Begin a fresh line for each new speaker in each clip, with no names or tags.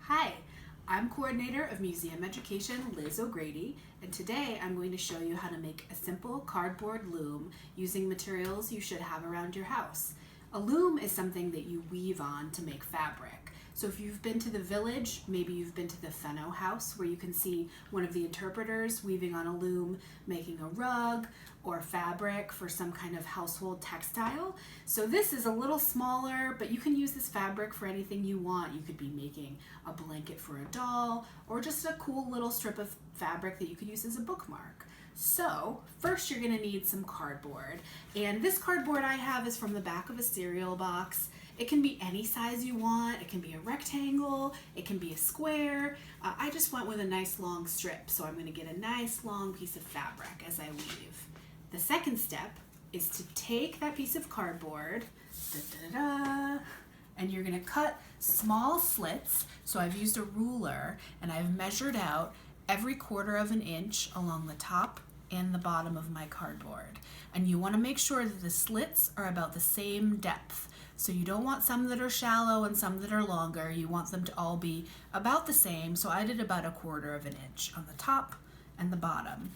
Hi, I'm Coordinator of Museum Education, Liz O'Grady, and today I'm going to show you how to make a simple cardboard loom using materials you should have around your house. A loom is something that you weave on to make fabric. So if you've been to the village, maybe you've been to the Fenno house where you can see one of the interpreters weaving on a loom, making a rug or fabric for some kind of household textile. So this is a little smaller, but you can use this fabric for anything you want. You could be making a blanket for a doll or just a cool little strip of fabric that you could use as a bookmark. So first you're going to need some cardboard, and this cardboard I have is from the back of a cereal box. It can be any size you want. It can be a rectangle, it can be a square. I just went with a nice long strip, so I'm going to get a nice long piece of fabric as I weave. The second step is to take that piece of cardboard, and you're going to cut small slits. So I've used a ruler and I've measured out every 1/4 of an inch along the top and the bottom of my cardboard. And you want to make sure that the slits are about the same depth. So you don't want some that are shallow and some that are longer. You want them to all be about the same. So I did about a 1/4 of an inch on the top and the bottom.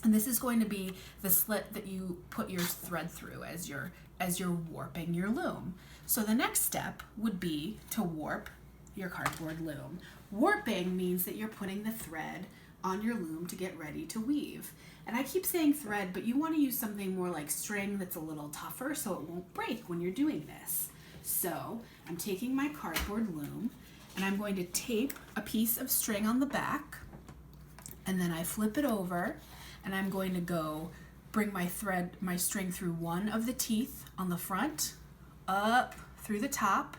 And this is going to be the slit that you put your thread through as you're warping your loom. So the next step would be to warp your cardboard loom. Warping means that you're putting the thread on your loom to get ready to weave. And I keep saying thread, but you want to use something more like string that's a little tougher so it won't break when you're doing this. So I'm taking my cardboard loom and I'm going to tape a piece of string on the back, and then I flip it over and I'm going to go bring my string through one of the teeth on the front, up through the top,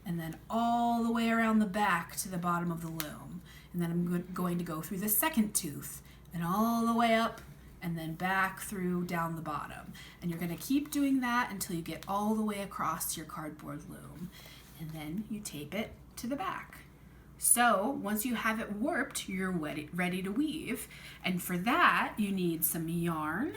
and then all the way around the back to the bottom of the loom. And then I'm going to go through the second tooth and all the way up and then back through down the bottom. And you're going to keep doing that until you get all the way across your cardboard loom. And then you tape it to the back. So once you have it warped, you're ready to weave. And for that, you need some yarn.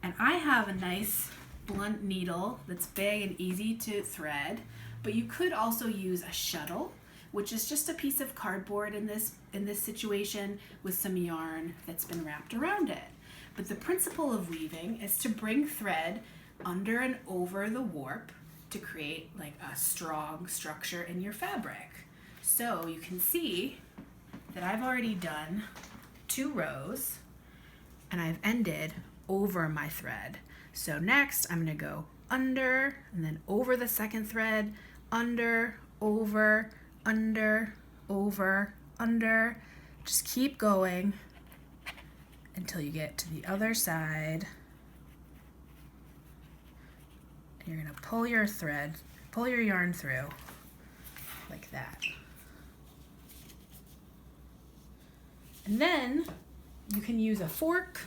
And I have a nice blunt needle that's big and easy to thread, but you could also use a shuttle, which is just a piece of cardboard in this situation with some yarn that's been wrapped around it. But the principle of weaving is to bring thread under and over the warp to create like a strong structure in your fabric. So you can see that I've already done 2 rows and I've ended over my thread. So next I'm going to go under and then over the second thread, under, over, under, over, under. Just keep going until you get to the other side. And you're going to pull your yarn through like that. And then you can use a fork,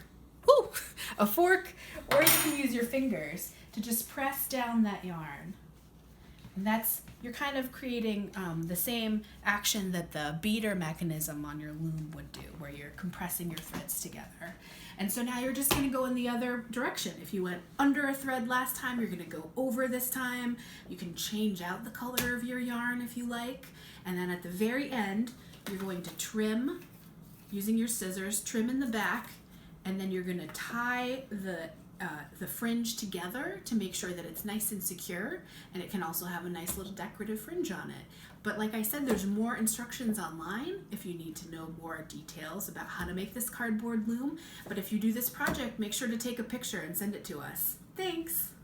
or you can use your fingers to just press down that yarn. And you're kind of creating the same action that the beater mechanism on your loom would do, where you're compressing your threads together. And so now you're just going to go in the other direction. If you went under a thread last time, you're going to go over this time. You can change out the color of your yarn if you like. And then at the very end, you're going to trim using your scissors, trim in the back, and then you're going to tie the fringe together to make sure that it's nice and secure, and it can also have a nice little decorative fringe on it. But like I said, there's more instructions online if you need to know more details about how to make this cardboard loom. But if you do this project, make sure to take a picture and send it to us. Thanks!